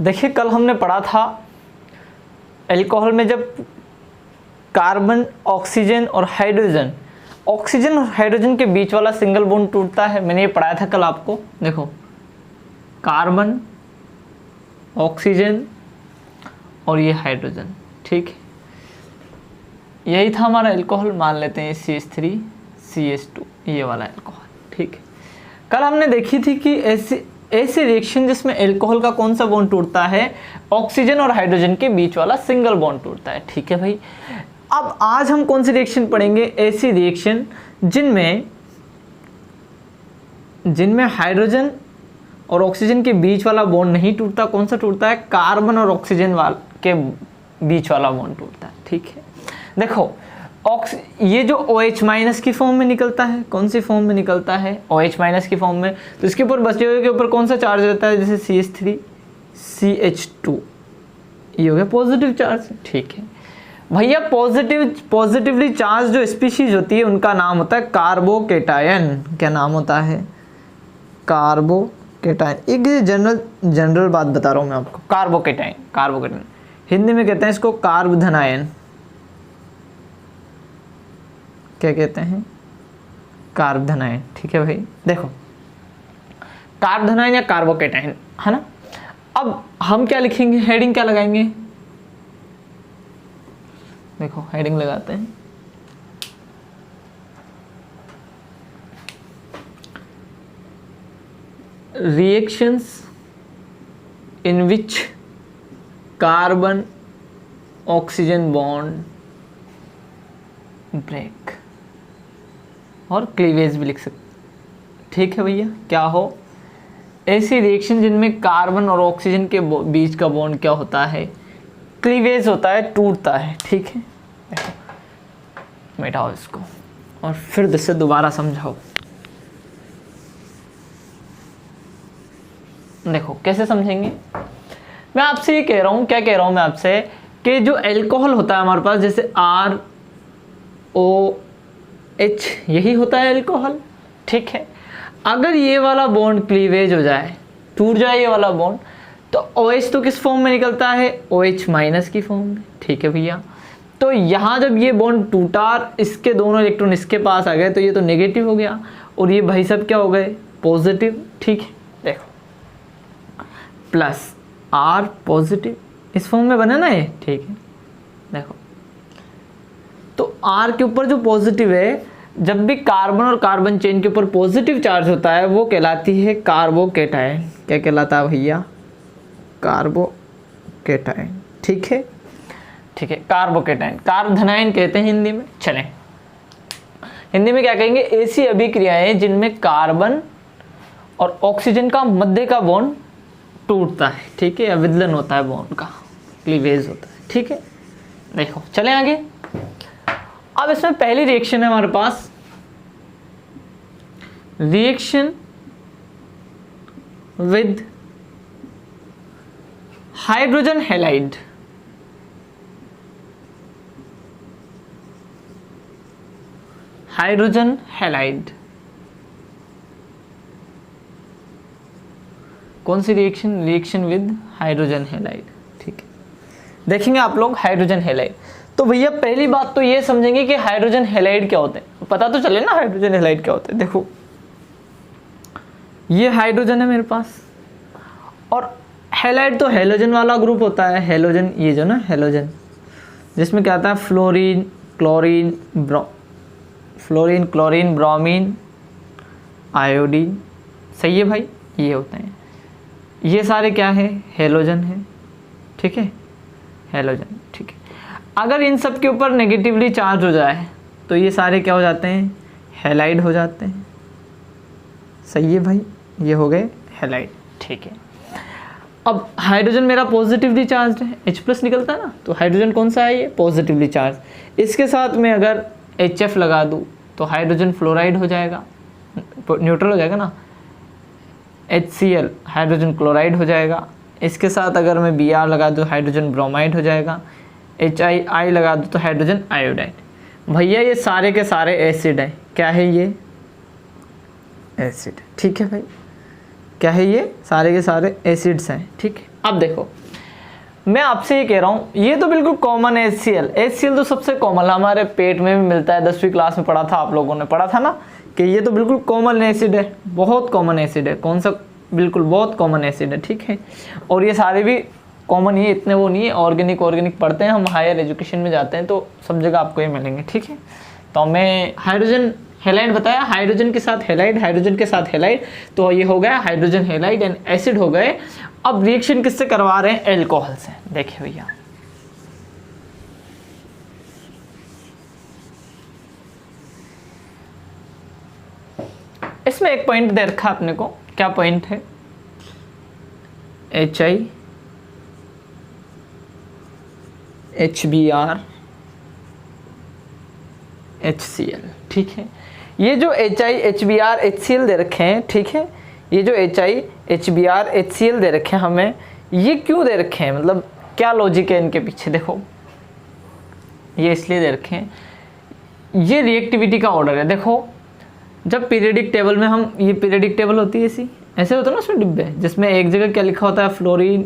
देखिए कल हमने पढ़ा था एल्कोहल में जब कार्बन, ऑक्सीजन और हाइड्रोजन, ऑक्सीजन और हाइड्रोजन के बीच वाला सिंगल बॉन्ड टूटता है। मैंने ये पढ़ाया था कल आपको। देखो कार्बन, ऑक्सीजन और ये हाइड्रोजन, ठीक है, यही था हमारा एल्कोहल। मान लेते हैं CH3 CH2 ये वाला एल्कोहल, ठीक है। कल हमने देखी थी कि ऐसे रिएक्शन जिसमें एल्कोहल का कौन सा बॉन्ड टूटता है, ऑक्सीजन और हाइड्रोजन के बीच वाला सिंगल बॉन्ड टूटता है, ठीक है भाई। अब आज हम कौन सी रिएक्शन पढ़ेंगे, ऐसी रिएक्शन जिनमें हाइड्रोजन और ऑक्सीजन के बीच वाला बॉन्ड नहीं टूटता। कौन सा टूटता है, कार्बन और ऑक्सीजन के बीच वाला बॉन्ड टूटता है, ठीक है। देखो ये जो OH माइनस की फॉर्म में निकलता है, कौन सी फॉर्म में निकलता है, OH माइनस की फॉर्म में, तो इसके ऊपर बचे हुए के ऊपर कौन सा चार्ज रहता है, जैसे CH3 CH2 ये हो गया पॉजिटिव चार्ज, ठीक है भैया। पॉजिटिवली चार्ज जो स्पीशीज होती है उनका नाम होता है कार्बोकेटायन। क्या नाम होता है, कार्बोकेटायन। एक जनरल बात बता रहा हूँ मैं आपको, कार्बोकेटायन हिंदी में कहते हैं इसको कार्बधनायन। क्या कहते हैं, कार्बधनायन, ठीक है भाई। देखो कार्बधनायन या कार्बोकेटायन, है ना। अब हम क्या लिखेंगे, हेडिंग क्या लगाएंगे, देखो हेडिंग लगाते हैं, reactions in which carbon oxygen bond break, और क्लीवेज भी लिख सकते, ठीक है भैया। क्या हो, ऐसी रिएक्शन जिनमें कार्बन और ऑक्सीजन के बीच का बॉन्ड क्या होता है, क्लीवेज होता है, टूटता है, ठीक है। मिटाओ इसको और फिर से दोबारा समझाओ। देखो कैसे समझेंगे, मैं आपसे ये कह रहा हूँ, क्या कह रहा हूँ मैं आपसे, कि जो एल्कोहल होता है हमारे पास, जैसे ROH यही होता है एल्कोहल, ठीक है। अगर ये वाला बॉन्ड क्लीवेज हो जाए, टूट जाए ये वाला बॉन्ड, तो OH तो किस फॉर्म में निकलता है, OH माइनस की फॉर्म में, ठीक है भैया। तो यहाँ जब ये बॉन्ड टूटा, इसके दोनों इलेक्ट्रॉन इसके पास आ गए, तो ये तो नेगेटिव हो गया, और ये भाई सब क्या हो गए, पॉजिटिव, ठीक है। देखो प्लस R पॉजिटिव, इस फॉर्म में बना ना ये, ठीक है। देखो तो R के ऊपर जो पॉजिटिव है, जब भी कार्बन और कार्बन चेन के ऊपर पॉजिटिव चार्ज होता है वो कहलाती है कार्बोकेटायन। क्या कहलाता है भैया, कार्बोकेटायन, ठीक है, ठीक है। कार्बोकेटायन, कार्बधनायन कहते हैं हिंदी में। चलें हिंदी में क्या कहेंगे, ऐसी अभिक्रियाएं जिनमें कार्बन और ऑक्सीजन का मध्य का बॉन्ड टूटता है, ठीक है, या विदलन होता है बॉन्ड का, क्लीवेज होता है, ठीक है। देखो चलें आगे। अब इसमें पहली रिएक्शन है हमारे पास, reaction with hydrogen halide. Hydrogen halide कौन सी reaction, reaction with hydrogen halide, ठीक है। देखेंगे आप लोग हाइड्रोजन हैलाइड। तो भैया पहली बात तो ये समझेंगे कि हाइड्रोजन हैलाइड क्या होते हैं, पता तो चले ना हाइड्रोजन हैलाइड क्या होते हैं। देखो ये हाइड्रोजन है मेरे पास, और हैलाइड तो हेलोजन वाला ग्रुप होता है, हेलोजन, ये जो ना हेलोजन, जिसमें क्या आता है, फ्लोरीन क्लोरीन ब्रोमीन आयोडीन, सही है भाई, ये होते हैं। ये सारे क्या है, हेलोजन है, ठीक है, हेलोजन, ठीक है। अगर इन सब के ऊपर नेगेटिवली चार्ज हो जाए तो ये सारे क्या हो जाते हैं, हैलाइड हो जाते हैं, सही है भाई, ये हो गए हैलाइड, ठीक है। अब हाइड्रोजन मेरा पॉजिटिवली चार्ज है, H+ निकलता है ना, तो हाइड्रोजन कौन सा है, ये पॉजिटिवली चार्ज। इसके साथ में अगर HF लगा दूँ तो हाइड्रोजन फ्लोराइड हो जाएगा, न्यूट्रल हो जाएगा ना, HCl हाइड्रोजन क्लोराइड हो जाएगा। इसके साथ अगर मैं Br लगा दूँ हाइड्रोजन ब्रोमाइड हो जाएगा, HI लगा दूँ तो हाइड्रोजन आयोडाइड। भैया ये सारे के सारे एसिड हैं, क्या है ये, एसिड, ठीक है भाई। क्या है, ये सारे के सारे एसिड्स हैं। ठीक है, अब देखो मैं आपसे ये कह रहा हूँ, ये तो बिल्कुल कॉमन है HCl। HCl तो सबसे कॉमन हमारे पेट में भी मिलता है, 10वीं क्लास में पढ़ा था, आप लोगों ने पढ़ा था ना कि ये तो बिल्कुल कॉमन एसिड है, बहुत कॉमन एसिड है। कौन सा, बिल्कुल बहुत कॉमन एसिड है। ठीक है, और ये सारे भी कॉमन ही, इतने वो नहीं है। ऑर्गेनिक पढ़ते हैं हम, हायर एजुकेशन में जाते हैं तो सब जगह आपको ये मिलेंगे। ठीक है, तो मैं हाइड्रोजन हेलाइड बताया, हाइड्रोजन के साथ हेलाइड, हाइड्रोजन के साथ हेलाइड, तो ये हो गया हाइड्रोजन हेलाइड एंड एसिड हो गए। अब रिएक्शन किससे करवा रहे हैं, एल्कोहल से। देखिए भैया इसमें एक पॉइंट दे रखा अपने को, क्या पॉइंट है, HI HBr HCl। ठीक है, ये जो HI HBr HCl दे रखे हैं, ठीक है, ये जो HI HBr HCl दे रखे हैं हमें, ये क्यों दे रखे हैं, मतलब क्या लॉजिक है इनके पीछे। देखो ये इसलिए दे रखे हैं, ये रिएक्टिविटी का ऑर्डर है। देखो जब पीरियडिक टेबल में हम, ये पीरियडिक टेबल होती है ऐसे होता है ना उसमें डिब्बे, जिसमें एक जगह क्या लिखा होता है, फ्लोरीन,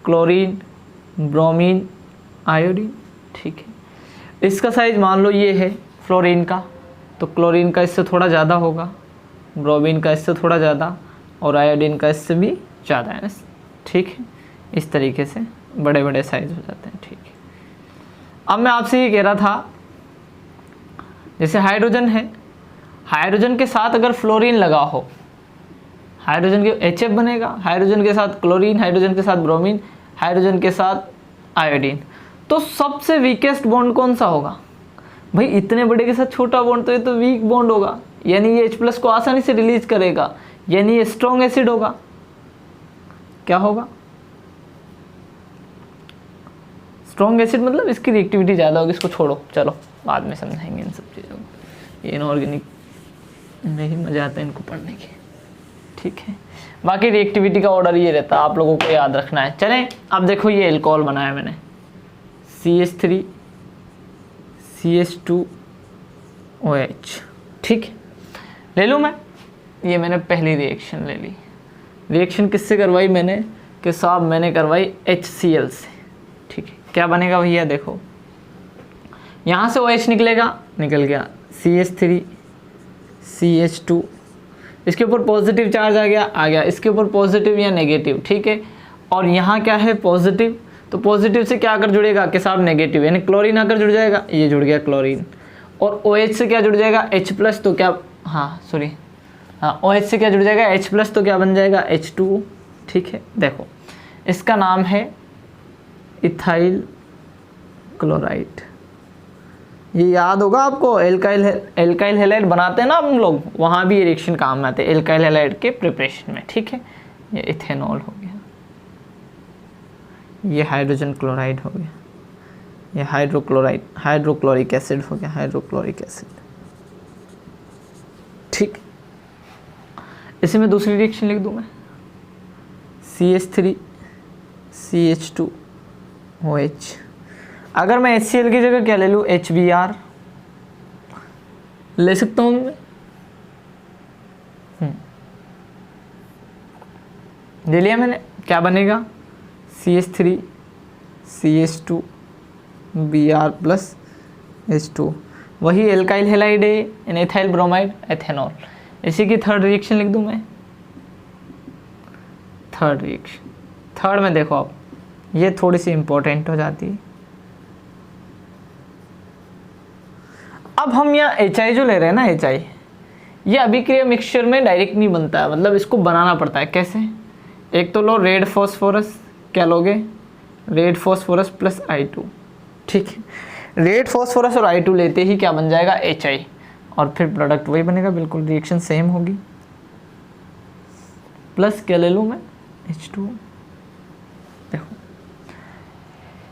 क्लोरीन, ब्रोमीन, आयोडीन। ठीक है, इसका साइज मान लो ये है फ्लोरीन का, तो क्लोरीन का इससे थोड़ा ज़्यादा होगा, ब्रोमीन का इससे थोड़ा ज़्यादा, और आयोडीन का इससे भी ज़्यादा है। ठीक है, इस तरीके से बड़े बड़े साइज हो जाते हैं। ठीक है, अब मैं आपसे ये कह रहा था, जैसे हाइड्रोजन है, हाइड्रोजन के साथ अगर फ्लोरीन लगा हो, हाइड्रोजन के HF बनेगा, हाइड्रोजन के साथ क्लोरीन, हाइड्रोजन के साथ ब्रोमीन, हाइड्रोजन के साथ आयोडीन, तो सबसे वीकेस्ट बॉन्ड कौन सा होगा भाई, इतने बड़े के साथ छोटा बॉन्ड, तो ये तो वीक बॉन्ड होगा, यानी ये H+ को आसानी से रिलीज करेगा, यानी ये स्ट्रॉन्ग एसिड होगा। क्या होगा, स्ट्रॉन्ग एसिड, मतलब इसकी रिएक्टिविटी ज़्यादा होगी। इसको छोड़ो, चलो बाद में समझाएंगे इन सब चीज़ों को, ये इनऑर्गेनिक में ही मज़ा आता है इनको पढ़ने के। ठीक है, बाकी रिएक्टिविटी का ऑर्डर ये रहता है, आप लोगों को याद रखना है। चलें, अब देखो ये एल्कोहल बनाया मैंने, CH3 CH2OH। ठीक, ले लूँ मैं, ये मैंने पहली रिएक्शन ले ली। रिएक्शन किससे करवाई मैंने, कि साहब मैंने करवाई HCl से। ठीक है, क्या बनेगा भैया, देखो यहाँ से OH निकलेगा, निकल गया, CH3 CH2, इसके ऊपर पॉजिटिव चार्ज आ गया, इसके ऊपर पॉजिटिव या नेगेटिव। ठीक है, और यहाँ क्या है, पॉजिटिव, तो पॉजिटिव से क्या आकर जुड़ेगा कि साहब नेगेटिव, यानी क्लोरीन आकर जुड़ जाएगा, ये जुड़ गया क्लोरीन। और OH से क्या जुड़ जाएगा, H+, तो क्या, OH से क्या जुड़ जाएगा, H+, तो क्या बन जाएगा, H2। ठीक है, देखो इसका नाम है इथाइल क्लोराइड, ये याद होगा आपको, एल्काइल हैलाइड बनाते हैं ना हम लोग, वहाँ भी ये रिएक्शन काम में आते हैं एल्काइल हैलाइड के प्रिपरेशन में। ठीक है, ये इथेनॉल हो गया, ये हाइड्रोजन क्लोराइड हो गया, ये हाइड्रोक्लोरिक एसिड हो गया, हाइड्रोक्लोरिक एसिड। ठीक, इसे मैं दूसरी रिएक्शन लिख दूँ मैं, CH3 CH2OH। अगर मैं HCl की जगह क्या ले लूँ, HBr ले सकता हूँ मैं, ले लिया मैंने, क्या बनेगा, CH3 CH2Br + H2, वही एल्काइल हैलाइड है, एथाइल ब्रोमाइड, एथेनॉल। इसी की थर्ड रिएक्शन लिख दूँ मैं, थर्ड रिएक्शन। थर्ड में देखो आप, ये थोड़ी सी इंपॉर्टेंट हो जाती है। अब हम यहाँ HI जो ले रहे हैं ना, HI ये अभिक्रिया मिक्सचर में डायरेक्ट नहीं बनता है, मतलब इसको बनाना पड़ता है। कैसे, एक तो लो रेड फॉस्फोरस, क्या लोगे, रेड फॉस्फोरस + I2। ठीक है, रेड फॉस्फोरस और I2 लेते ही क्या बन जाएगा, HI, और फिर प्रोडक्ट वही बनेगा, बिल्कुल रिएक्शन सेम होगी। प्लस क्या ले लूँ मैं, H2। देखो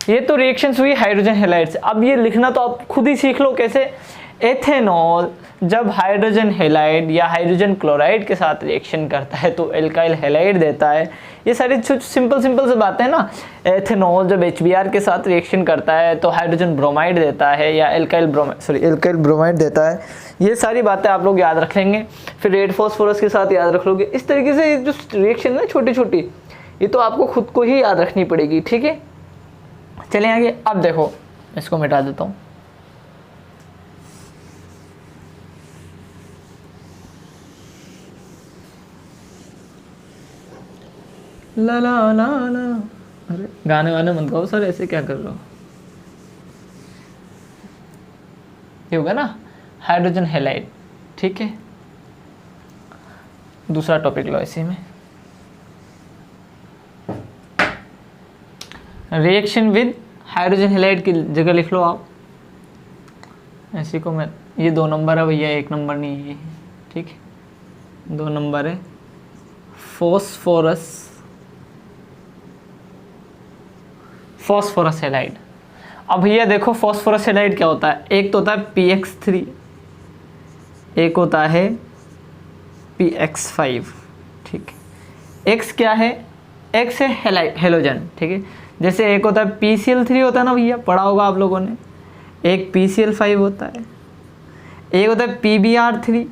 ये तो रिएक्शंस हुई हाइड्रोजन हैलाइड से। अब ये लिखना तो आप खुद ही सीख लो कैसे, एथेनॉल जब हाइड्रोजन हैलाइड या हाइड्रोजन क्लोराइड के साथ रिएक्शन करता है तो एल्काइल हैलाइड देता है। ये सारी सिंपल से बातें हैं ना। एथेनॉल जब HBr के साथ रिएक्शन करता है तो हाइड्रोजन ब्रोमाइड देता है या एल्काइल ब्रोमाइड देता है, ये सारी बातें आप लोग याद रख लेंगे, फिर रेड फॉस्फोरस के साथ याद रख लोगे। इस तरीके से जो रिएक्शन है छोटी छोटी, ये तो आपको खुद को ही याद रखनी पड़ेगी, ठीक है। चलिए आगे। अब देखो, इसको मिटा देता हूँ। ला ला ला ला, अरे गाने वाने मत गाओ सर, ऐसे क्या कर रहे हो। ये होगा ना हाइड्रोजन हैलाइड, ठीक है। दूसरा टॉपिक लो इसी में, रिएक्शन विद हाइड्रोजन हैलाइड की जगह लिख लो आप ऐसी को। मैं ये 2 नंबर है भैया, 1 नंबर नहीं है, ठीक है। 2 नंबर है फॉस्फोरस हैलाइड। अब भैया देखो फॉस्फोरस हैलाइड क्या होता है, एक तो होता है PX3, एक होता है PX5, ठीक है। X क्या है, X है हेलोजन, ठीक है। जैसे एक होता है PCl3 होता है ना भैया, पढ़ा होगा आप लोगों ने। एक PCl5 होता है, एक होता है PBr3,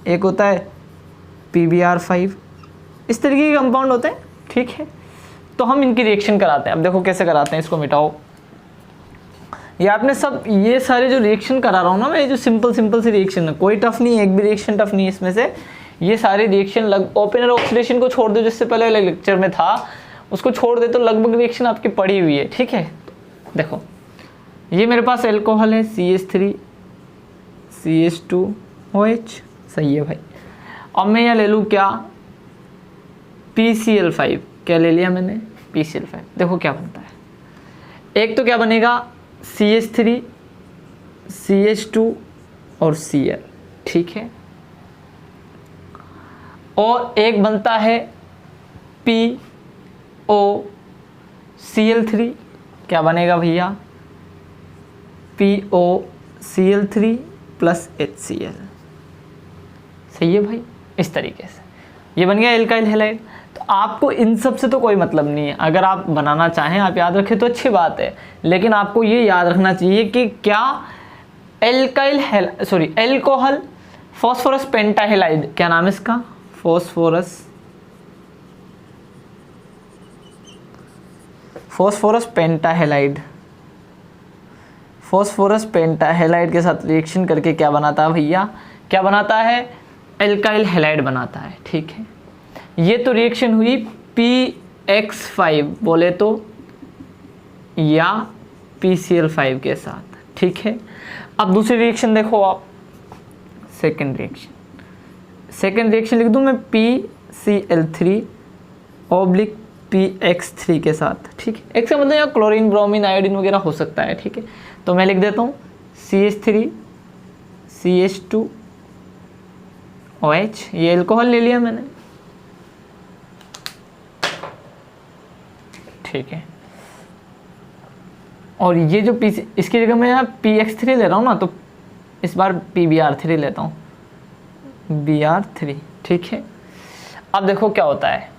एक होता है PBr5। इस तरीके के कंपाउंड होते हैं, ठीक है। तो हम इनकी रिएक्शन कराते हैं। अब देखो कैसे कराते हैं, इसको मिटाओ। ये आपने सब, ये सारे जो रिएक्शन करा रहा हूँ ना मैं, ये जो सिंपल सी रिएक्शन है, कोई टफ नहीं है, एक भी रिएक्शन टफ नहीं है इसमें से। ये सारे रिएक्शन ओपेनर ऑक्सीडेशन को छोड़ दो, जिससे पहले वाले लेक्चर में था, उसको छोड़ दे तो लगभग रिएक्शन आपकी पड़ी हुई है, ठीक है। देखो ये मेरे पास एल्कोहल है CH3 CH2OH, सही है भाई। अब मैं यहाँ ले लूँ क्या, PCl5। क्या ले लिया मैंने, PCl5। देखो क्या बनता है, एक तो क्या बनेगा CH3 CH2 और Cl, ठीक है। और एक बनता है POCl3। क्या बनेगा भैया, POCl3 प्लस HCl, सही है भाई। इस तरीके से ये बन गया एल्काइल हैलाइड। तो आपको इन सब से तो कोई मतलब नहीं है, अगर आप बनाना चाहें आप याद रखें तो अच्छी बात है, लेकिन आपको ये याद रखना चाहिए कि क्या एल्कोहल फॉस्फोरस पेंटाहेलाइड, क्या नाम है इसका, फॉस्फोरस पेंटाहेलाइड। फॉस्फोरस पेंटाहेलाइड के साथ रिएक्शन करके क्या बनाता है भैया, क्या बनाता है, एल्काइल हैलाइड बनाता है, ठीक है। ये तो रिएक्शन हुई PX5 बोले तो या PCl5 के साथ, ठीक है। अब दूसरी रिएक्शन देखो आप, सेकेंड रिएक्शन लिख दूं मैं PCl3 ऑब्लिक PX3 के साथ, ठीक है। एक से मतलब यहाँ क्लोरीन ब्रोमीन आयोडीन वगैरह हो सकता है, ठीक है। तो मैं लिख देता हूँ CH3 CH2OH, ये एल्कोहल ले लिया मैंने, ठीक है। और ये जो इसकी जगह मैं यहाँ PX3 ले रहा हूँ ना, तो इस बार PBr3 लेता हूँ, Br3, ठीक है। अब देखो क्या होता है,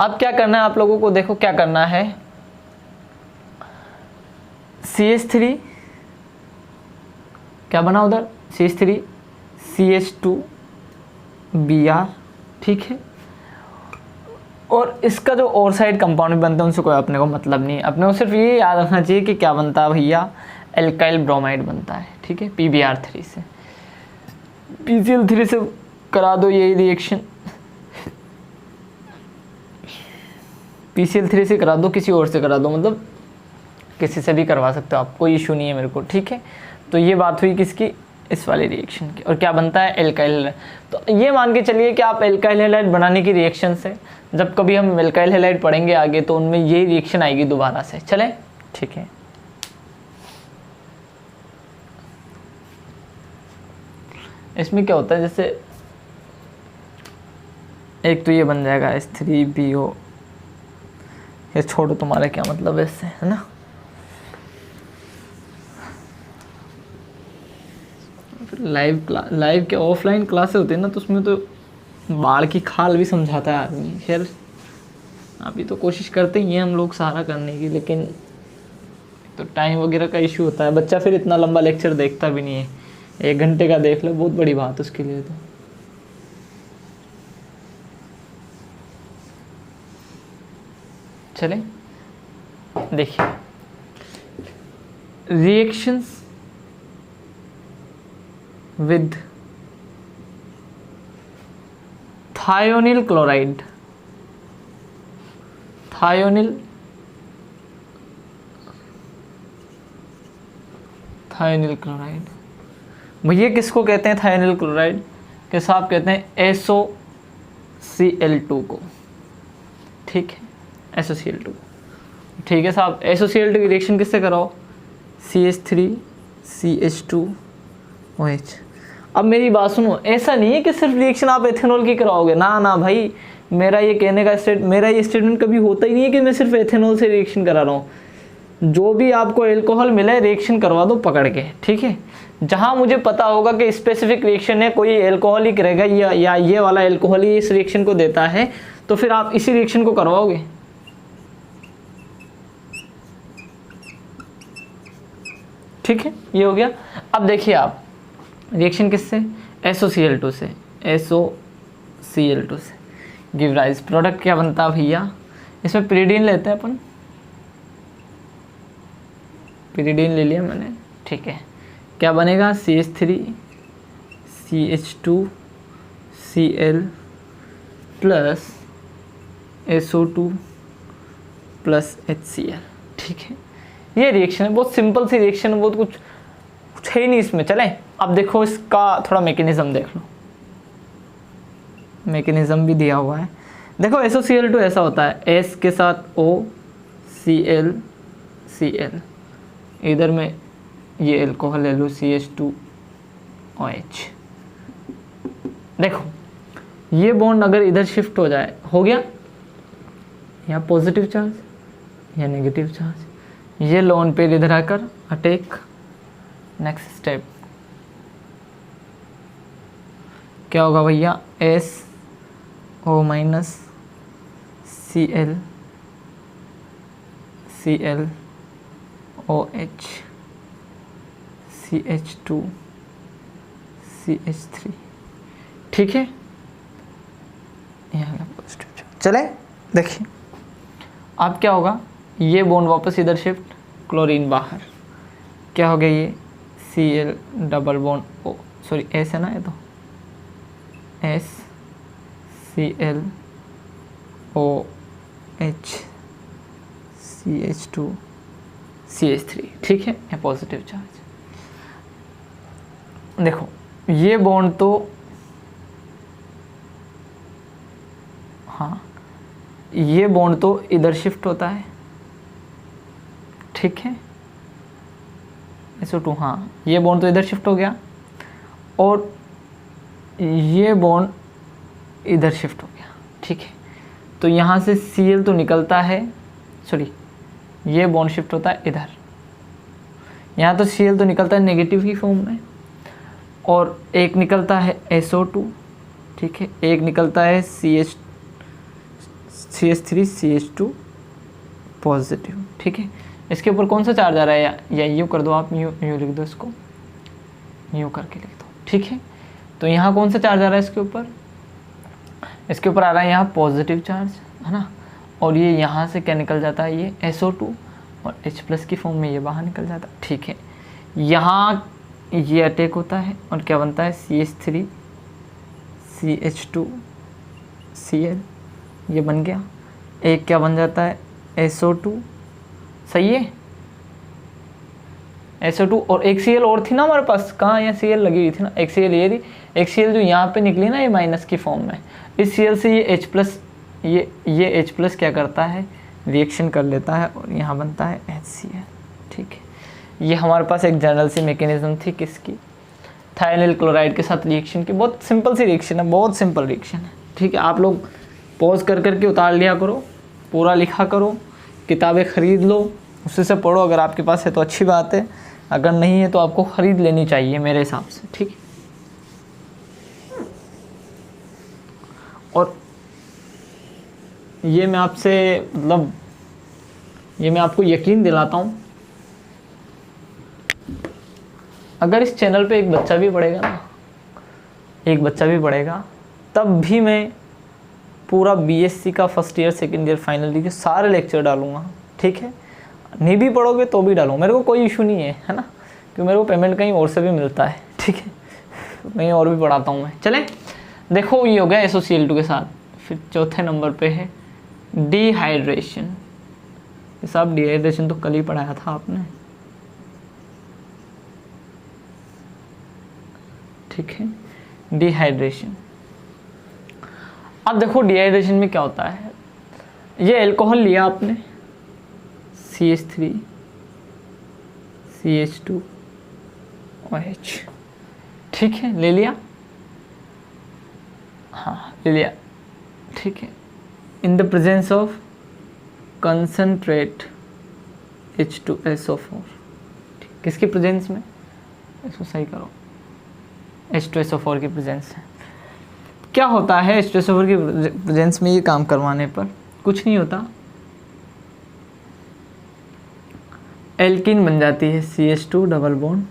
अब क्या करना है आप लोगों को, देखो क्या करना है, CH3 क्या बना उधर, CH3 CH2Br, ठीक है। और इसका जो और साइड कंपाउंड बनते हैं उनसे कोई अपने को मतलब नहीं, अपने को सिर्फ ये याद रखना चाहिए कि क्या बनता है भैया, एल्काइल ब्रोमाइड बनता है, ठीक है। PBr3 से PCl3 से करा दो यही रिएक्शन, PCl3 से करा दो, किसी और से करा दो, मतलब किसी से भी करवा सकते हो आप, कोई इशू नहीं है मेरे को, ठीक है। तो ये बात हुई किसकी, इस वाले रिएक्शन की। और क्या बनता है, एल्काइल हैलाइड। तो ये मान के चलिए कि आप एल्काइल हैलाइड बनाने की रिएक्शन से, जब कभी हम एल्काइल हैलाइड पढ़ेंगे आगे तो उनमें यही रिएक्शन आएगी दोबारा से, चले, ठीक है। इसमें क्या होता है, जैसे एक तो ये बन जाएगा H3BO, ये छोड़ो, तुम्हारा क्या मतलब है इससे, है ना। लाइव के ऑफलाइन क्लासेस होते हैं ना, तो उसमें तो बाढ़ की खाल भी समझाता है आदमी। खैर अभी तो कोशिश करते ही हैं हम लोग सारा करने की, लेकिन तो टाइम वगैरह का इशू होता है, बच्चा फिर इतना लंबा लेक्चर देखता भी नहीं है, 1 घंटे का देख लो बहुत बड़ी बात उसके लिए। तो चले देखिए, reactions with thionyl chloride, thionyl chloride, भैया किसको कहते हैं थायोनिल क्लोराइड? के साथ कहते हैं SOCl2 को, ठीक है, SOCl2, ठीक है साहब। SOCl2 की रिएक्शन किससे कराओ? CH3CH2OH। अब मेरी बात सुनो, ऐसा नहीं है कि सिर्फ रिएक्शन आप एथेनॉल की कराओगे, ना ना भाई, मेरा ये कहने का मेरा ये स्टेटमेंट कभी होता ही नहीं है कि मैं सिर्फ एथेनॉल से रिएक्शन करा रहा हूँ। जो भी आपको एल्कोहल मिले रिएक्शन करवा दो पकड़ के, ठीक है। जहाँ मुझे पता होगा कि स्पेसिफिक रिएक्शन है, कोई एल्कोहल ही करेगा या ये वाला एल्कोहल ही इस रिएक्शन को देता है, तो फिर आप इसी रिएक्शन को करवाओगे। ठीक है, ये हो गया। अब देखिए आप रिएक्शन किससे? SOCl2 से, SOCl2 से गिव राइज, प्रोडक्ट क्या बनता है भैया? इसमें पिरिडीन लेते हैं अपन, पिरिडीन ले लिया मैंने, ठीक है। क्या बनेगा? CH3CH2Cl plus SO2 plus HCl, ठीक है। ये रिएक्शन है, बहुत सिंपल सी रिएक्शन है, बहुत कुछ है ही नहीं इसमें। चले अब देखो इसका थोड़ा मैकेनिज्म देख लो, मैकेनिज्म भी दिया हुआ है। देखो SOCl2 ऐसा होता है, S के साथ O, Cl, Cl, इधर में ये एल्कोहल ले लो CH2OH। देखो ये बॉन्ड अगर इधर शिफ्ट हो जाए, हो गया, या पॉजिटिव चार्ज या नेगेटिव चार्ज, ये लोन पेयर इधर आकर अटैक। नेक्स्ट स्टेप क्या होगा भैया? SO minus Cl OH CH2 CH3, ठीक है। यहाँ पॉजिटिव चार्ज। चले देखिए अब क्या होगा, ये बॉन्ड वापस इधर शिफ्ट, क्लोरीन बाहर, क्या हो गया? ये Cl double bond O, sorry S है ना, ये तो S Cl OH CH2 CH3, ठीक है, या पॉजिटिव चार्ज। देखो ये बॉन्ड तो, हाँ ये बॉन्ड तो इधर शिफ्ट होता है, ठीक है, SO2, हाँ ये बॉन्ड तो इधर शिफ्ट हो गया, और ये बॉन्ड इधर शिफ्ट हो गया, ठीक है। तो यहाँ से Cl तो निकलता है, सॉरी ये बॉन्ड शिफ्ट होता है इधर, यहाँ तो Cl तो निकलता है नेगेटिव की फॉर्म में, और एक निकलता है SO2, ठीक है, एक निकलता है CH3CH2 पॉजिटिव, ठीक है। इसके ऊपर कौन सा चार्ज आ रहा है? या यूँ कर दो आप, यूँ लिख दो, इसको यूँ करके लिख दो, ठीक है। तो यहाँ कौन सा चार्ज आ रहा है इसके ऊपर? इसके ऊपर आ रहा है यहाँ पॉजिटिव चार्ज, है ना, और ये यहाँ से क्या निकल जाता है? ये SO2 और H+ की फॉर्म में ये बाहर निकल जाता है, ठीक है। यहाँ ये अटैक होता है और क्या बनता है? CH3 CH2 Cl, ये बन गया। एक क्या बन जाता है? SO2, सही है, SO2, और एक Cl और थी ना हमारे पास, कहाँ? यहाँ Cl लगी हुई थी ना, एक Cl ये थी, एक Cl जो यहाँ पे निकली ना, ये माइनस की फॉर्म में, इस Cl से ये H+, ये H+ क्या करता है? रिएक्शन कर लेता है और यहाँ बनता है HCl, ठीक है। ये हमारे पास एक जनरल सी मैकेनिज्म थी किसकी? थायोनिल क्लोराइड के साथ रिएक्शन की। बहुत सिंपल सी रिएक्शन है, बहुत सिंपल रिएक्शन है, ठीक है। आप लोग पॉज कर करके उतार लिया करो, पूरा लिखा करो, किताबें ख़रीद लो, उससे से पढ़ो, अगर आपके पास है तो अच्छी बात है, अगर नहीं है तो आपको ख़रीद लेनी चाहिए मेरे हिसाब से, ठीक है। और ये मैं आपसे, मतलब ये मैं आपको यकीन दिलाता हूँ अगर इस चैनल पे एक बच्चा भी पढ़ेगा ना, एक बच्चा भी पढ़ेगा, तब भी मैं पूरा बीएससी का first year, second year, final year के सारे लेक्चर डालूंगा, ठीक है। नहीं भी पढ़ोगे तो भी डालूंगा, मेरे को कोई इशू नहीं है ना, क्योंकि मेरे को पेमेंट कहीं और से भी मिलता है, ठीक है, कहीं और भी पढ़ाता हूँ मैं। चले देखो, ये हो गया SOCl2 के साथ। फिर चौथे नंबर पे है डिहाइड्रेशन। ये सब डिहाइड्रेशन तो कल ही पढ़ाया था आपने, ठीक है, डिहाइड्रेशन। अब देखो डिहाइड्रेशन में क्या होता है, ये अल्कोहल लिया आपने, CH3 CH2 OH, ठीक है, ले लिया, हाँ ले लिया, ठीक है, in the presence of concentrate H2SO4, किसकी प्रेजेंस में, इसको सही करो, H2SO4 की प्रेजेंस है। क्या होता है H2SO4 की प्रेजेंस में ये काम करवाने पर, कुछ नहीं होता, एल्कीन बन जाती है, CH2 डबल बॉन्ड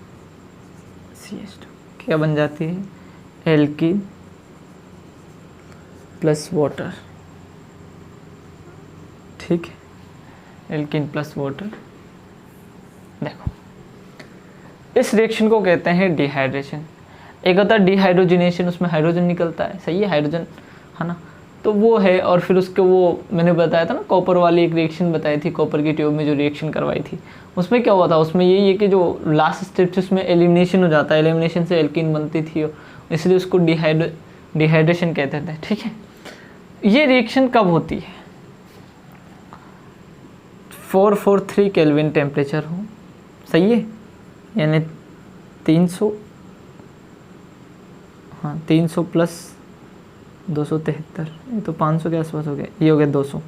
CH2, क्या बन जाती है, एल्कीन प्लस वाटर, ठीक है, एल्कीन प्लस वाटर। देखो इस रिएक्शन को कहते हैं डिहाइड्रेशन। एक होता है डिहाइड्रोजनेशन, उसमें हाइड्रोजन निकलता है, सही है, हाइड्रोजन है ना, तो वो है। और फिर उसके वो मैंने बताया था ना, कॉपर वाली एक रिएक्शन बताई थी, कॉपर की ट्यूब में जो रिएक्शन करवाई थी, उसमें क्या हुआ था, उसमें यही है कि जो लास्ट स्टेप थी उसमें एलिमिनेशन हो जाता है, एलिमिनेशन से एल्कीन बनती थी, इसलिए उसको डिहाइड्रेशन कहते थे, ठीक है। ये रिएक्शन कब होती है, 443 केल्विन टेम्परेचर हो, सही है, यानी 300, हाँ 300 प्लस 273, ये तो 500 के आसपास हो गया, ये हो गया 200,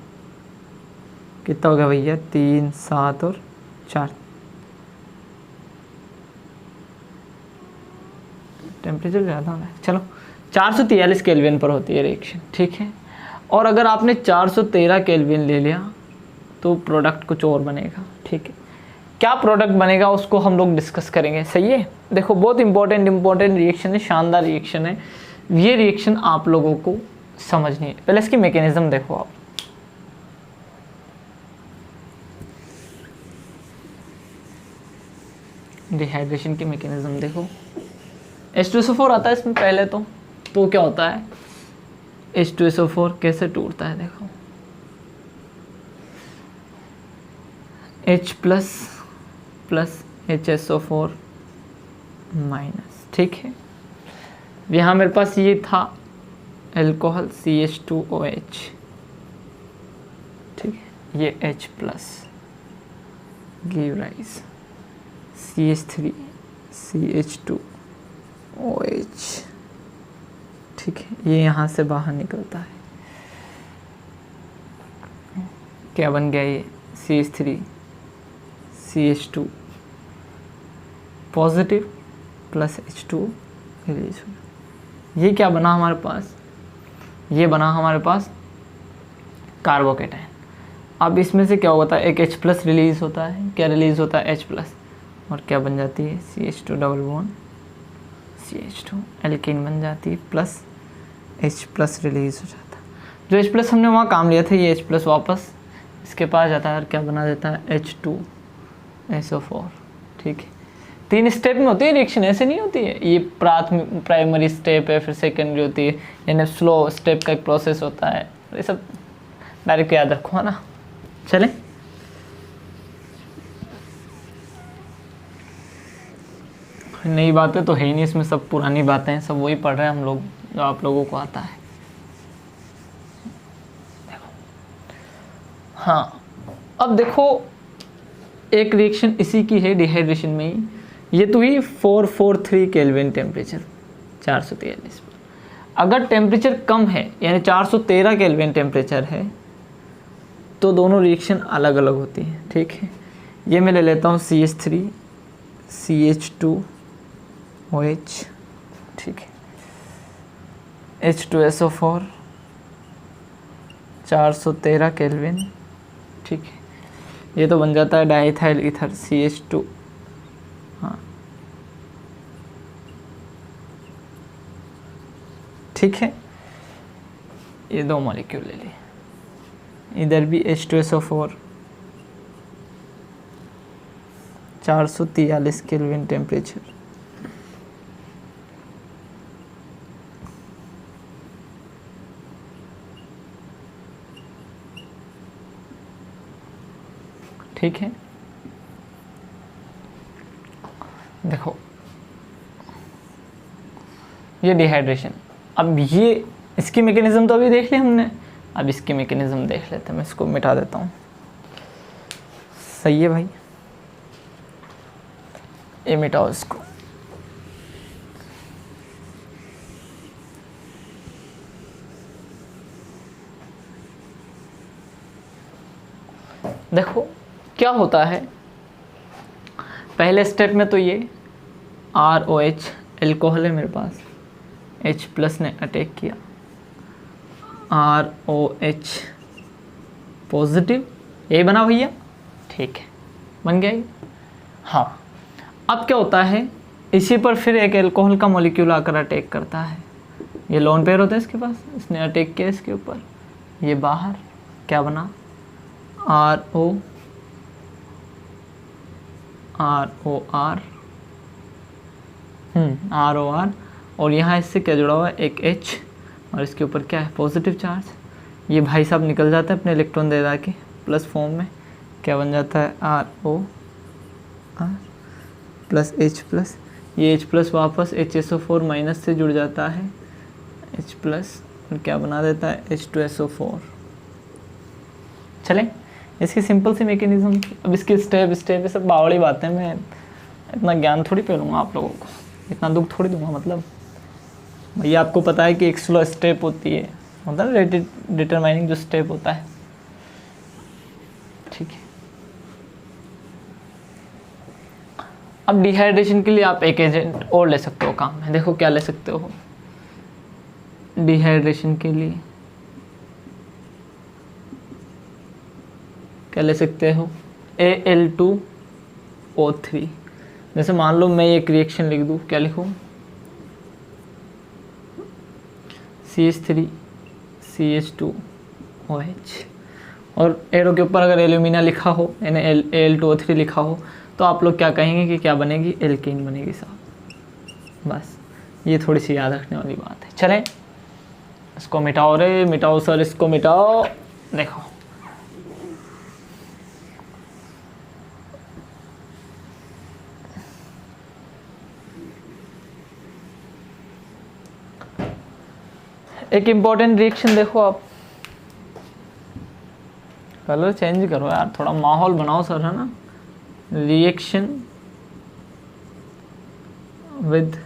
कितना हो गया भैया, 3, 7 और 4, टेम्परेचर ज़्यादा है, चलो 443 केल्विन पर होती है रिएक्शन, ठीक है। और अगर आपने 413 केल्विन ले लिया तो प्रोडक्ट कुछ और बनेगा, ठीक है। क्या प्रोडक्ट बनेगा उसको हम लोग डिस्कस करेंगे, सही है। देखो बहुत इंपॉर्टेंट रिएक्शन है, शानदार रिएक्शन है, ये रिएक्शन आप लोगों को समझनी है। पहले इसकी मैकेनिज्म देखो आप, डिहाइड्रेशन की मैकेनिज्म देखो। H2SO4 आता है इसमें पहले तो क्या होता है, H2SO4 कैसे टूटता है, देखो H plus plus HSO4 minus, ठीक है। यहाँ मेरे पास ये था अल्कोहल CH2OH, ठीक है, ये H plus give rise CH3 CH2OH, ठीक है, ये यहाँ से बाहर निकलता है, क्या बन गया ये CH3 CH2 positive plus H2 release हो। ये क्या बना हमारे पास, ये बना हमारे पास कार्बोकेटाइन। अब इसमें से क्या होता है, एक H प्लस रिलीज होता है, क्या रिलीज होता है H प्लस, और क्या बन जाती है CH2 double bond CH2, alkene बन जाती है, प्लस H प्लस रिलीज हो जाता है। जो H प्लस हमने वहाँ काम लिया था, ये H प्लस वापस इसके पास जाता है और क्या बना देता है H2SO4, ठीक है। 3 स्टेप में होती है रिएक्शन, ऐसे नहीं होती है, ये प्राइमरी स्टेप है, फिर सेकेंडरी होती है, यानी स्लो स्टेप का एक प्रोसेस होता है, ये सब डायरेक्ट याद रखो, है ना। चले नई बातें तो है ही नहीं इसमें, सब पुरानी बातें हैं, सब वही पढ़ रहे हैं हम लोग जो आप लोगों को आता है। हाँ अब देखो एक रिएक्शन इसी की है डिहाइड्रेशन में ही, ये तो ही 443 केल्विन टेम्परेचर 443 पर। अगर टेम्परेचर कम है यानी 413 केल्विन टेम्परेचर है तो दोनों रिएक्शन अलग अलग होती हैं, ठीक है। ये मैं ले लेता हूँ CH3 CH2OH, ठीक है, H2SO4 413 केल्विन, ठीक है। ये तो बन जाता है डाइथाइल ईथर CH2, हाँ ठीक है। ये 2 मॉलिक्यूल ले लिए, इधर भी H2SO4, 443 केल्विन टेम्परेचर। ठीक है, देखो ये डिहाइड्रेशन। अब ये इसकी मैकेनिज्म तो अभी देख ली हमने, अब इसकी मैकेनिज्म देख लेते हैं। मैं इसको मिटा देता हूँ, सही है भाई, ये मिटाओ इसको। देखो क्या होता है, पहले स्टेप में तो ये ROH एल्कोहल है मेरे पास, H+ ने अटैक किया, ROH पॉजिटिव, यही बना भैया, ठीक है, बन गया ये। हाँ, अब क्या होता है, इसी पर फिर एक एल्कोहल का मॉलिक्यूल आकर अटैक करता है। ये लोन पेयर होता है इसके पास, इसने अटैक किया इसके ऊपर, ये बाहर क्या बना, ROR, ROR, और यहाँ इससे क्या जुड़ा हुआ है, एक H, और इसके ऊपर क्या है, पॉजिटिव चार्ज। ये भाई साहब निकल जाता है अपने इलेक्ट्रॉन दे के प्लस फॉर्म में, क्या बन जाता है, ROR प्लस H+, ये H+ वापस HSO4 माइनस से जुड़ जाता है, H+, और क्या बना देता है, H2SO4। चलें, इसकी सिंपल सी मैकेनिज्म। अब इसकी स्टेप ये सब बावड़ी बातें, मैं इतना ज्ञान थोड़ी पेलूँगा आप लोगों को, इतना दुख थोड़ी दूंगा। मतलब भैया आपको पता है कि एक स्लो स्टेप होती है, होता है डिटरमाइनिंग जो स्टेप होता है, ठीक है। अब डिहाइड्रेशन के लिए आप एक एजेंट और ले सकते हो काम में, देखो क्या ले सकते हो डिहाइड्रेशन के लिए, क्या ले सकते हो, Al2O3। जैसे मान लो मैं एक रिएक्शन लिख दूँ, क्या लिखूँ, CH3 CH2OH, और एरो के ऊपर अगर एल्यूमिना लिखा हो, यानी Al2O3 लिखा हो, तो आप लोग क्या कहेंगे कि क्या बनेगी, एल्कीन बनेगी साहब। बस ये थोड़ी सी याद रखने वाली बात है। चलें, इसको मिटाओ रे, मिटाओ सर, इसको मिटाओ। देखो एक इम्पॉर्टेंट रिएक्शन देखो, आप कलर चेंज करो यार, थोड़ा माहौल बनाओ सर, है ना। रिएक्शन विद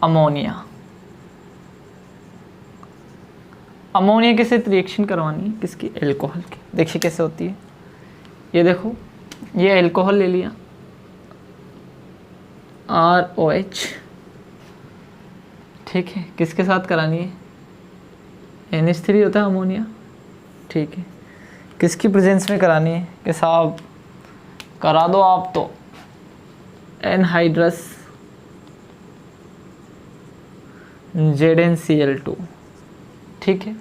अमोनिया, अमोनिया के साथ रिएक्शन करवानी है, किसकी, एल्कोहल की। देखिए कैसे होती है, ये देखो, ये एल्कोहल ले लिया, ROH, ठीक है, किसके साथ करानी है, NH3 होता है अमोनिया, ठीक है, किसकी प्रेजेंस में करानी है, कि साहब करा दो आप तो एनहाइड्रस ZnCl2, ठीक है,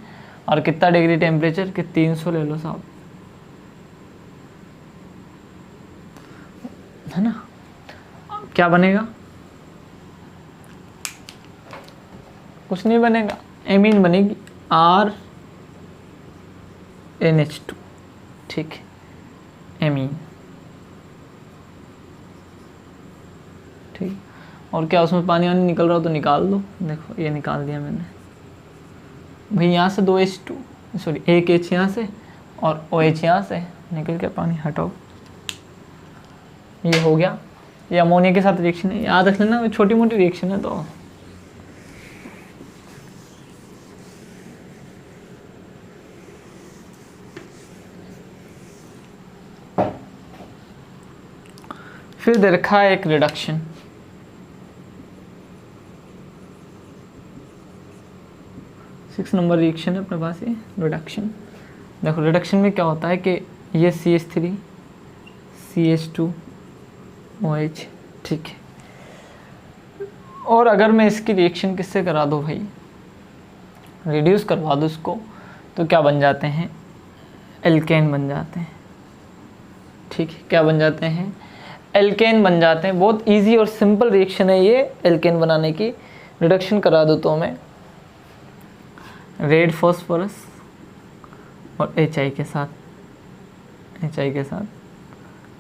और कितना डिग्री टेम्परेचर, कि 300 ले लो साहब, है ना। क्या बनेगा, कुछ नहीं बनेगा, एमीन बनेगी, RNH2, ठीक है, एमीन, ठीक। और क्या उसमें पानी वानी निकल रहा हो तो निकाल दो, देखो ये निकाल दिया मैंने भाई। यहाँ से 2H2, सॉरी एक H यहाँ से और OH यहाँ से निकल के पानी हटाओ, ये हो गया। ये अमोनिया के साथ रिएक्शन है, याद रख लेना, छोटी मोटी रिएक्शन है तो। फिर दे रखा है एक रिडक्शन, सिक्स नंबर रिएक्शन है अपने पास, ये रिडक्शन। देखो रिडक्शन में क्या होता है कि ये CH3 CH2OH, ठीक है, और अगर मैं इसकी रिएक्शन किससे करा दूँ भाई, रिड्यूस करवा दूँ इसको, तो क्या बन जाते हैं, एल्केन बन जाते हैं। ठीक है, क्या बन जाते हैं, एल्केन बन जाते हैं। बहुत इजी और सिंपल रिएक्शन है ये एल्केन बनाने की। रिडक्शन करा दो तो मैं रेड फॉस्फोरस और HI के साथ, HI के साथ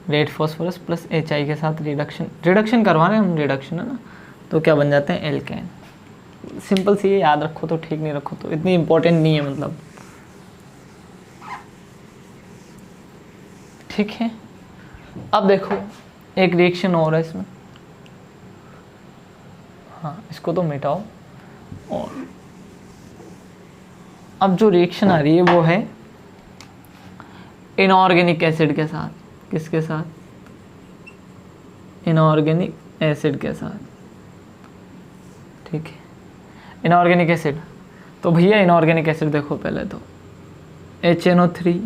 रेड फॉस्फोरस प्लस HI के साथ रिडक्शन करवा रहे हैं हम, रिडक्शन है ना, तो क्या बन जाते हैं, एल्केन। सिंपल सी है, याद रखो तो ठीक, नहीं रखो तो इतनी इंपॉर्टेंट नहीं है मतलब। ठीक है, अब देखो एक रिएक्शन और है इसमें, हाँ इसको तो मिटाओ। और अब जो रिएक्शन आ रही है वो है इनऑर्गेनिक एसिड के साथ। किसके साथ, इनऑर्गेनिक एसिड के साथ। ठीक है, इनऑर्गेनिक एसिड, तो भैया इनऑर्गेनिक एसिड देखो पहले तो HNO3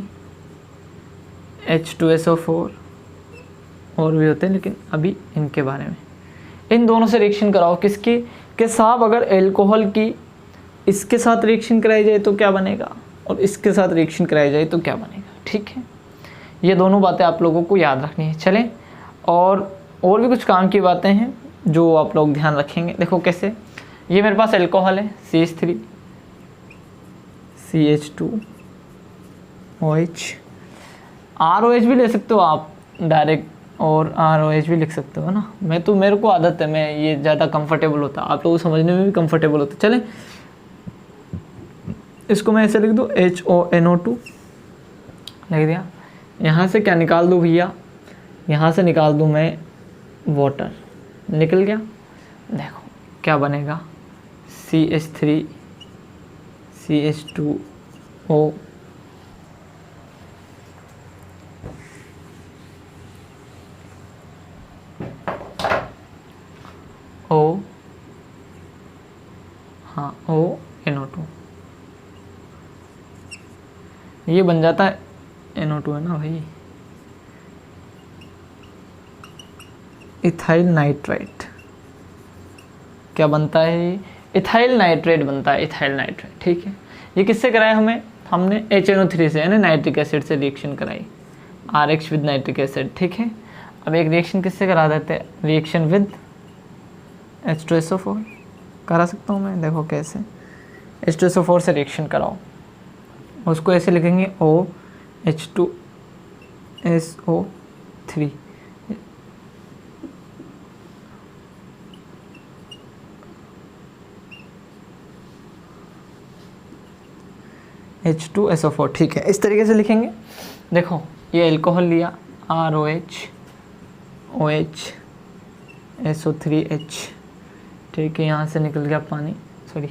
H2SO4 और भी होते हैं, लेकिन अभी इनके बारे में, इन दोनों से रिएक्शन कराओ। किसकी, कि साहब अगर एल्कोहल की इसके साथ रिएक्शन कराई जाए तो क्या बनेगा, और इसके साथ रिएक्शन कराई जाए तो क्या बनेगा। ठीक है, ये दोनों बातें आप लोगों को याद रखनी है। चलें, और भी कुछ काम की बातें हैं जो आप लोग ध्यान रखेंगे। देखो कैसे, ये मेरे पास एल्कोहल है CH3 CH2OH, ROH भी ले सकते हो आप डायरेक्ट, और ROH भी लिख सकते हो ना। मेरे को आदत है, मैं ये ज़्यादा कंफर्टेबल होता, आप लोगों को समझने में भी कंफर्टेबल होता। चलें, इसको मैं ऐसे लिख दूँ HONO2 लिख दिया। यहाँ से क्या निकाल दूँ भैया, यहाँ से निकाल दूँ मैं वाटर, निकल गया। देखो क्या बनेगा, CH3 CH2O O, हाँ ONO2, ये बन जाता है NO2 है ना भाई, इथाइल नाइट्रेट। क्या बनता है, इथाइल नाइट्रेट बनता है, इथाइल नाइट्रेट। ठीक है, ये किससे कराया हमने HNO3 से, यानी नाइट्रिक एसिड से रिएक्शन कराई, RH विद नाइट्रिक एसिड। ठीक है, अब एक रिएक्शन किससे करा देते हैं, रिएक्शन विद H2SO4 करा सकता हूँ मैं। देखो कैसे, H2SO4 से रिएक्शन कराओ, उसको ऐसे लिखेंगे OH2SO3, H2SO4। ठीक है, इस तरीके से लिखेंगे। देखो ये एल्कोहल लिया, ROH OH SO3H। ठीक है, यहाँ से निकल गया पानी, सॉरी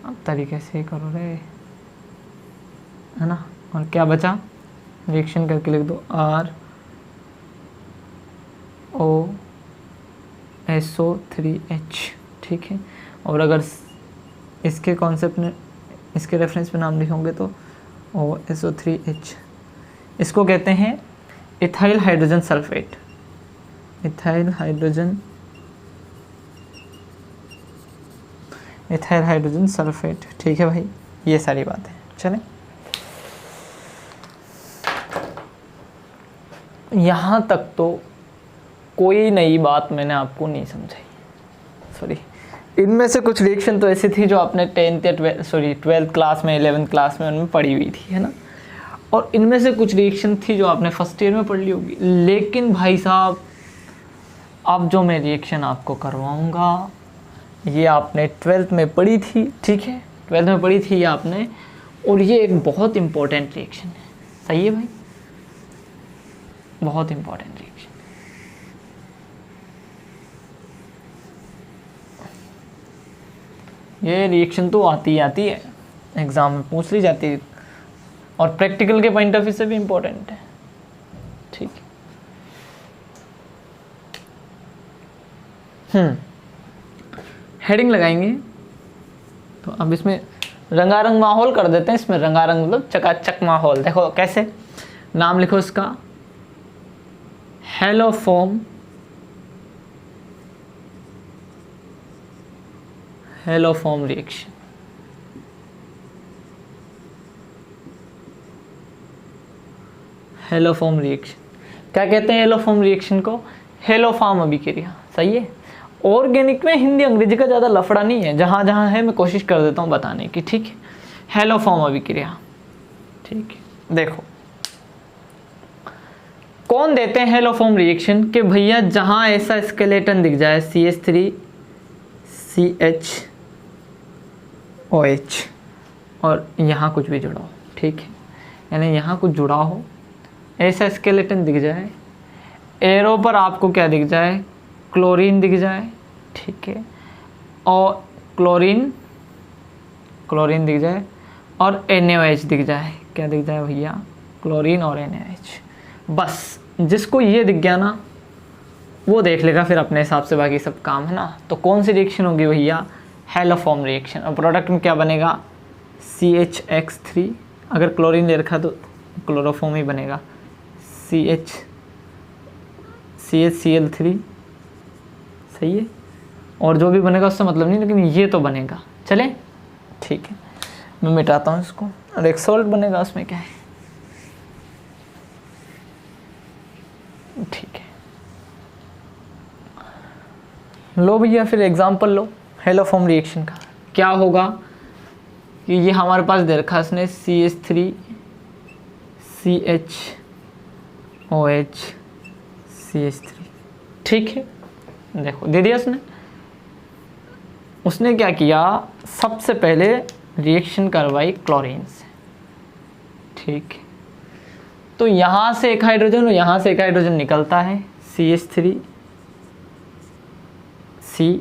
अब तरीके से ही करो रे, है ना। और क्या बचा, रिएक्शन करके लिख दो ROSO3H। ठीक है, और अगर इसके कॉन्सेप्ट में, इसके रेफरेंस पे नाम लिखोगे तो OSO3H, इसको कहते हैं ethyl hydrogen sulphate, ethyl hydrogen sulphate. ठीक है भाई, ये सारी बातें। चलें, यहाँ तक तो कोई नई बात मैंने आपको नहीं समझाई, सॉरी। इनमें से कुछ रिएक्शन तो ऐसी थी जो आपने 10th या 12th क्लास में, 11th क्लास में उनमें पढ़ी हुई थी, है ना। और इनमें से कुछ रिएक्शन थी जो आपने फर्स्ट ईयर में पढ़ ली होगी। लेकिन भाई साहब, अब जो मैं रिएक्शन आपको करवाऊंगा ये आपने 12th में पढ़ी थी। ठीक है, 12th में पढ़ी थी ये आपने, और ये एक बहुत इंपॉर्टेंट रिएक्शन है। सही है भाई, बहुत इंपॉर्टेंट रिएक्शन। ये रिएक्शन तो आती है, एग्जाम में पूछ ली जाती है, और प्रैक्टिकल के पॉइंट ऑफ व्यू से भी इम्पोर्टेंट है। ठीक है, हेडिंग लगाएंगे तो अब इसमें रंगारंग माहौल कर देते हैं। इसमें रंगारंग मतलब चकाचक माहौल। देखो कैसे, नाम लिखो इसका, haloform haloform reaction. Haloform reaction क्या कहते हैं? हेलोफॉर्म रिएक्शन को हेलोफॉर्म अभिक्रिया। सही है। ऑर्गेनिक में हिंदी अंग्रेजी का ज़्यादा लफड़ा नहीं है, जहाँ जहाँ है मैं कोशिश कर देता हूँ बताने की। ठीक है, हेलोफॉर्म अभिक्रिया। ठीक है, देखो कौन देते हैं हेलोफॉर्म रिएक्शन कि भैया जहाँ ऐसा स्केलेटन दिख जाए CH3 CHOH और यहाँ कुछ भी जुड़ा हो। ठीक है, यानी यहाँ कुछ जुड़ा हो, ऐसा स्केलेटन दिख जाए, एरो पर आपको क्या दिख जाए? क्लोरीन दिख जाए। ठीक है, और क्लोरीन दिख जाए और NaOH दिख जाए। क्या दिख जाए भैया? क्लोरीन और NaOH। बस जिसको ये दिख गया ना वो देख लेगा फिर अपने हिसाब से बाकी सब काम, है ना। तो कौन सी रिएक्शन होगी भैया? Haloform reaction. और प्रोडक्ट में क्या बनेगा? CHX3। अगर क्लोरीन ले रखा तो क्लोरोफॉर्म ही बनेगा, CHCl3। सही है, और जो भी बनेगा उससे मतलब नहीं, लेकिन ये तो बनेगा। चले, ठीक है, मैं मिटाता हूँ इसको। और एक सॉल्ट बनेगा, उसमें क्या है? ठीक है, लो भैया फिर एग्जांपल लो हेलोफॉर्म रिएक्शन का। क्या होगा कि ये हमारे पास दे रखा है इसने CH3 CHOH CH3। ठीक है, देखो दे दिया उसने क्या किया? सबसे पहले रिएक्शन करवाई क्लोरीन से। ठीक है, तो यहाँ से एक हाइड्रोजन और यहाँ से एक हाइड्रोजन निकलता है, CH3 C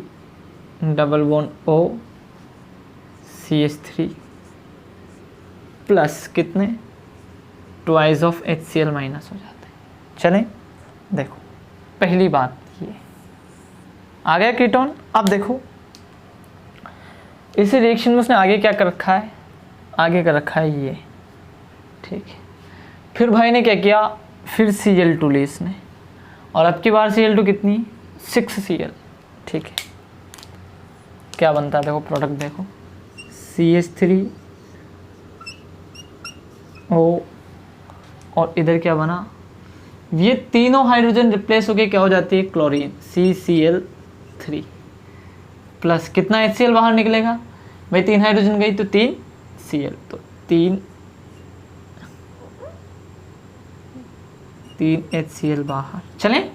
double bond O CH3 plus कितने? ट्वाइस ऑफ HCl माइनस हो जाते हैं। चलें, देखो पहली बात ये आ गया कीटोन। अब देखो इस रिएक्शन में उसने आगे क्या कर रखा है? आगे कर रखा है ये। ठीक है, फिर भाई ने क्या किया? फिर Cl2 ली इसने, और अब की बार Cl2 कितनी? 6Cl। ठीक है, क्या बनता है? देखो प्रोडक्ट देखो, CH3O और इधर क्या बना? ये तीनों हाइड्रोजन रिप्लेस होके क्या हो जाती है? क्लोरीन, CCl3 प्लस कितना HCl बाहर निकलेगा भाई? 3 हाइड्रोजन गई तो 3 Cl, तो 3 HCl बाहर। चलें,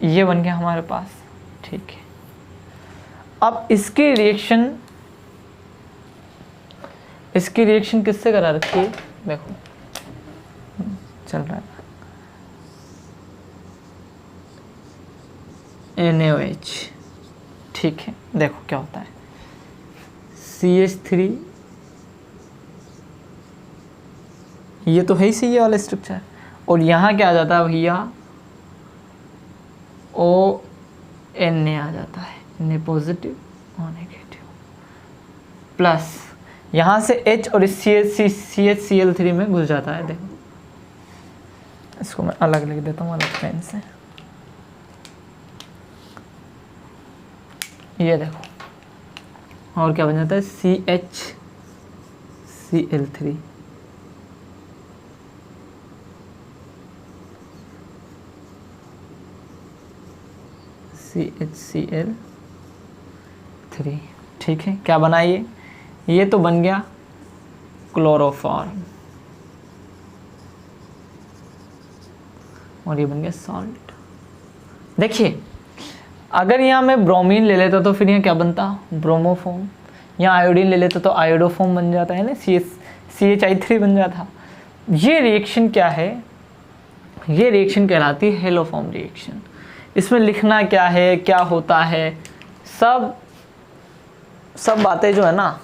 ये बन गया हमारे पास। ठीक है, अब इसकी रिएक्शन किससे करा रखी है? देखो चल रहा है NaOH। ठीक है, देखो क्या होता है? CH3 ये तो है ही ये वाला स्ट्रक्चर, और यहाँ क्या आ जाता है भैया? Na आ जाता है, Na पॉजिटिव और नेगेटिव, प्लस यहाँ से H और CHCl3 में घुस जाता है। देखो इसको मैं अलग लिख देता हूँ, अलग पेन से। ये देखो, और क्या बन जाता है? CHCl3 CHCl3। ठीक है, क्या बना ये तो बन गया क्लोरोफॉर्म, और ये बन गया सॉल्ट। देखिए अगर यहाँ मैं ब्रोमीन ले लेता तो फिर यहाँ क्या बनता? ब्रोमोफॉर्म। यहाँ आयोडीन ले लेता तो आयोडोफॉर्म बन जाता है ना, CHI3 बन जाता। ये रिएक्शन क्या है? ये रिएक्शन कहलाती है हेलोफॉर्म रिएक्शन। इसमें लिखना क्या है, क्या होता है, सब बातें जो है ना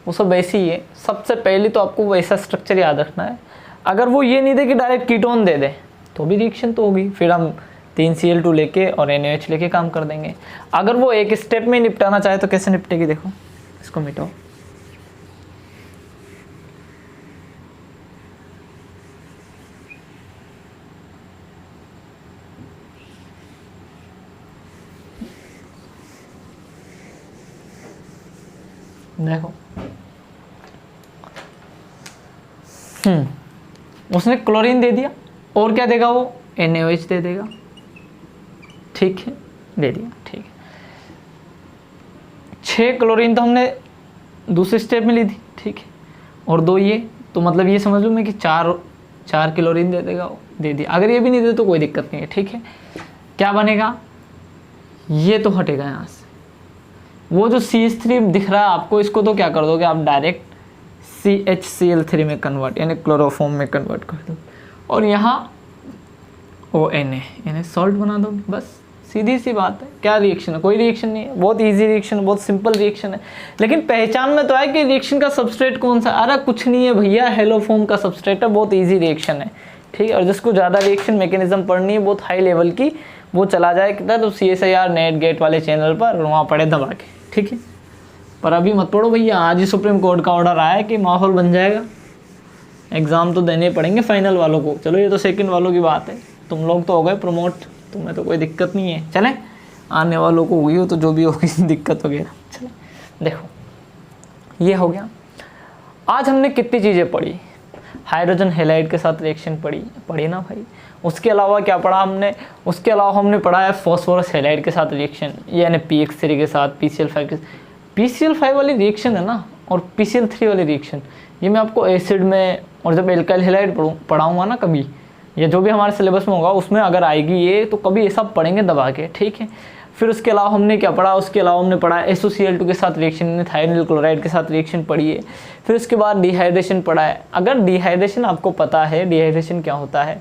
वो सब वैसी ही है। सबसे पहले तो आपको वैसा स्ट्रक्चर याद रखना है। अगर वो ये नहीं दे कि डायरेक्ट कीटोन दे दे तो भी रिएक्शन तो होगी, फिर हम 3Cl2 लेके और NaOH लेके काम कर देंगे। अगर वो एक स्टेप में निपटाना चाहे तो कैसे निपटेगी? देखो इसको मिटाओ, देखो उसने क्लोरीन दे दिया और क्या देगा वो, NaOH दे देगा, ठीक है, दे दिया, ठीक है। 6 क्लोरीन तो हमने दूसरे स्टेप में ली थी, ठीक है, और 2 ये, तो मतलब ये समझ लो मैं कि 4 क्लोरीन दे देगा, दे दिया। अगर ये भी नहीं दे तो कोई दिक्कत नहीं है, ठीक है। क्या बनेगा, ये तो हटेगा यहाँ से, वो जो CH3 दिख रहा है आपको, इसको तो क्या कर दोगे आप, डायरेक्ट CHCl3 में कन्वर्ट, यानी क्लोरोफॉर्म में कन्वर्ट कर दो, और यहाँ Na सॉल्ट बना दो, बस सीधी सी बात है। क्या रिएक्शन है, कोई रिएक्शन नहीं है, बहुत इजी रिएक्शन है, बहुत सिंपल रिएक्शन है। लेकिन पहचान में तो है कि रिएक्शन का सबस्ट्रेट कौन सा, अरे कुछ नहीं है भैया, हेलोफॉर्म का सबस्ट्रेट है, बहुत इजी रिएक्शन है, ठीक है। और जिसको ज़्यादा रिएक्शन मैकेनिज्म पढ़नी है, बहुत हाई लेवल की, वो चला जाए कितना तो CSIR नेट गेट वाले चैनल पर, वहाँ पढ़े दबा के, ठीक है। पर अभी मत पढ़ो भैया, आज ही सुप्रीम कोर्ट का ऑर्डर आया है कि माहौल बन जाएगा, एग्ज़ाम तो देने पड़ेंगे फाइनल वालों को। चलो ये तो सेकंड वालों की बात है, तुम लोग तो हो गए प्रमोट, तुम्हें तो कोई दिक्कत नहीं है, चलें। आने वालों को हुई हो तो जो भी होगी दिक्कत वगैरह, चलें। देखो ये हो गया। आज हमने कितनी चीज़ें पढ़ी, हाइड्रोजन हैलाइड के साथ रिएक्शन पढ़ी ना भाई। उसके अलावा क्या पढ़ा हमने, उसके अलावा हमने पढ़ा है फॉस्फोरस हैलाइड के साथ रिएक्शन, यानी PX3 के साथ PCl5 के, PCl5 वाली रिएक्शन है ना, और PCl3 वाली रिएक्शन, ये मैं आपको एसिड में और जब एल्काइल हैलाइड पढ़ाऊँगा ना कभी, या जो भी हमारे सिलेबस में होगा उसमें अगर आएगी ये, तो कभी ये सब पढ़ेंगे दबा के, ठीक है। फिर उसके अलावा हमने क्या पढ़ा, उसके अलावा हमने पढ़ा SOCl2 के साथ रिएक्शन, थायरनिल क्लोराइड के साथ रिएक्शन पढ़ी है। फिर उसके बाद डिहाइड्रेशन पढ़ा है। अगर डिहाइड्रेशन आपको पता है, डिहाइड्रेशन क्या होता है,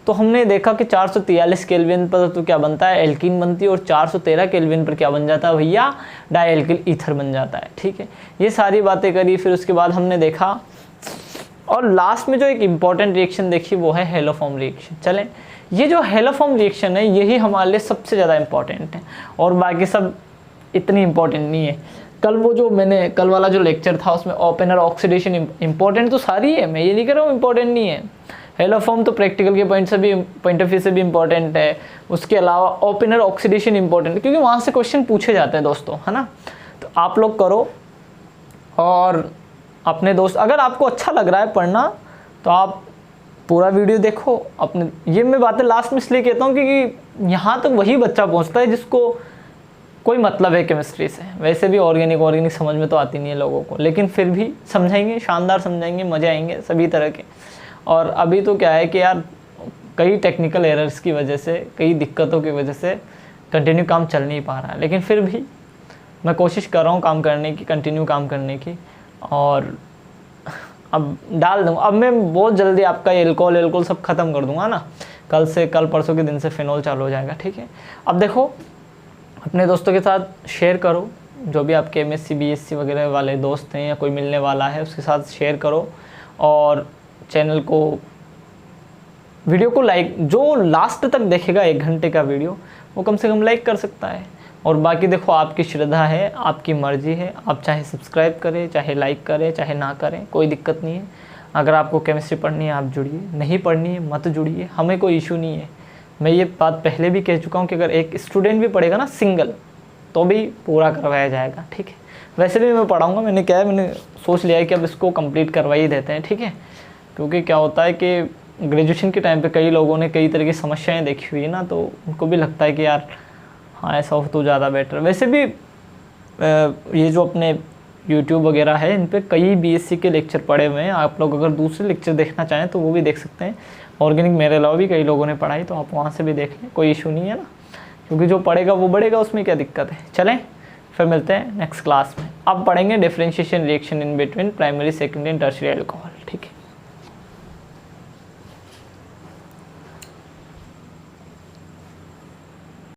तो हमने देखा कि 443 केल्विन पर तो क्या बनता है, एल्कीन बनती है, और 413 केल्विन पर क्या बन जाता है भैया, डाइएल्किल ईथर बन जाता है, ठीक है। ये सारी बातें करी। फिर उसके बाद हमने देखा, और लास्ट में जो एक इम्पॉर्टेंट रिएक्शन देखी वो है हेलोफॉर्म रिएक्शन। चलें, ये जो हेलोफॉर्म रिएक्शन है यही हमारे लिए सबसे ज़्यादा इम्पॉर्टेंट है, और बाकी सब इतनी इम्पॉर्टेंट नहीं है। कल वो जो मैंने कल वाला जो लेक्चर था उसमें ओपनर ऑक्सीडेशन इम्पॉर्टेंट तो सारी है, मैं ये नहीं कह रहा हूँ इम्पॉर्टेंट नहीं है। हेलोफॉर्म तो प्रैक्टिकल के पॉइंट ऑफ व्यू से भी इम्पॉर्टेंट है। उसके अलावा ओपनर ऑक्सीडेशन इम्पॉर्टेंट है, क्योंकि वहाँ से क्वेश्चन पूछे जाते हैं दोस्तों, है ना। तो आप लोग करो, और अपने दोस्त, अगर आपको अच्छा लग रहा है पढ़ना तो आप पूरा वीडियो देखो अपने। ये मैं बातें लास्ट में इसलिए कहता हूँ क्योंकि यहाँ तक वही बच्चा पहुँचता है जिसको कोई मतलब है केमिस्ट्री से। वैसे भी ऑर्गेनिक समझ में तो आती नहीं है लोगों को, लेकिन फिर भी समझाएंगे, शानदार समझाएंगे, मज़े आएंगे सभी तरह के। और अभी तो क्या है कि यार कई टेक्निकल एरर्स की वजह से, कई दिक्कतों की वजह से कंटिन्यू काम चल नहीं पा रहा है, लेकिन फिर भी मैं कोशिश कर रहा हूँ काम करने की, कंटिन्यू काम करने की। और अब डाल दूँगा, अब मैं बहुत जल्दी आपका एल्कोहल सब ख़त्म कर दूँगा ना, कल परसों के दिन से फिनॉल चालू हो जाएगा, ठीक है। अब देखो अपने दोस्तों के साथ शेयर करो, जो भी आपके MSc BSc वगैरह वाले दोस्त हैं या कोई मिलने वाला है उसके साथ शेयर करो। और चैनल को, वीडियो को लाइक, जो लास्ट तक देखेगा 1 घंटे का वीडियो वो कम से कम लाइक कर सकता है। और बाकी देखो आपकी श्रद्धा है, आपकी मर्जी है, आप चाहे सब्सक्राइब करें, चाहे लाइक करें, चाहे ना करें, कोई दिक्कत नहीं है। अगर आपको केमिस्ट्री पढ़नी है आप जुड़िए, नहीं पढ़नी है मत जुड़िए, हमें कोई इशू नहीं है। मैं ये बात पहले भी कह चुका हूँ कि अगर एक स्टूडेंट भी पढ़ेगा ना सिंगल, तो भी पूरा करवाया जाएगा, ठीक है। वैसे भी मैं पढ़ाऊँगा, मैंने क्या है, मैंने सोच लिया है कि अब इसको कंप्लीट करवा ही देते हैं, ठीक है। क्योंकि क्या होता है कि ग्रेजुएशन के टाइम पे कई लोगों ने कई तरह की समस्याएं देखी हुई है ना, तो उनको भी लगता है कि यार हाँ ऐसा हो तो ज़्यादा बेटर। वैसे भी ये जो अपने YouTube वगैरह है इन पे कई BSc के लेक्चर पढ़े हुए हैं। आप लोग अगर दूसरे लेक्चर देखना चाहें तो वो भी देख सकते हैं। ऑर्गेनिक मेरे अलावा भी कई लोगों ने पढ़ाई, तो आप वहाँ से भी देख लें, कोई इशू नहीं है ना, क्योंकि जो पढ़ेगा वो बढ़ेगा, उसमें क्या दिक्कत है। चलें फिर मिलते हैं नेक्स्ट क्लास में। अब पढ़ेंगे differentiation reaction in between primary, secondary and tertiary alcohol.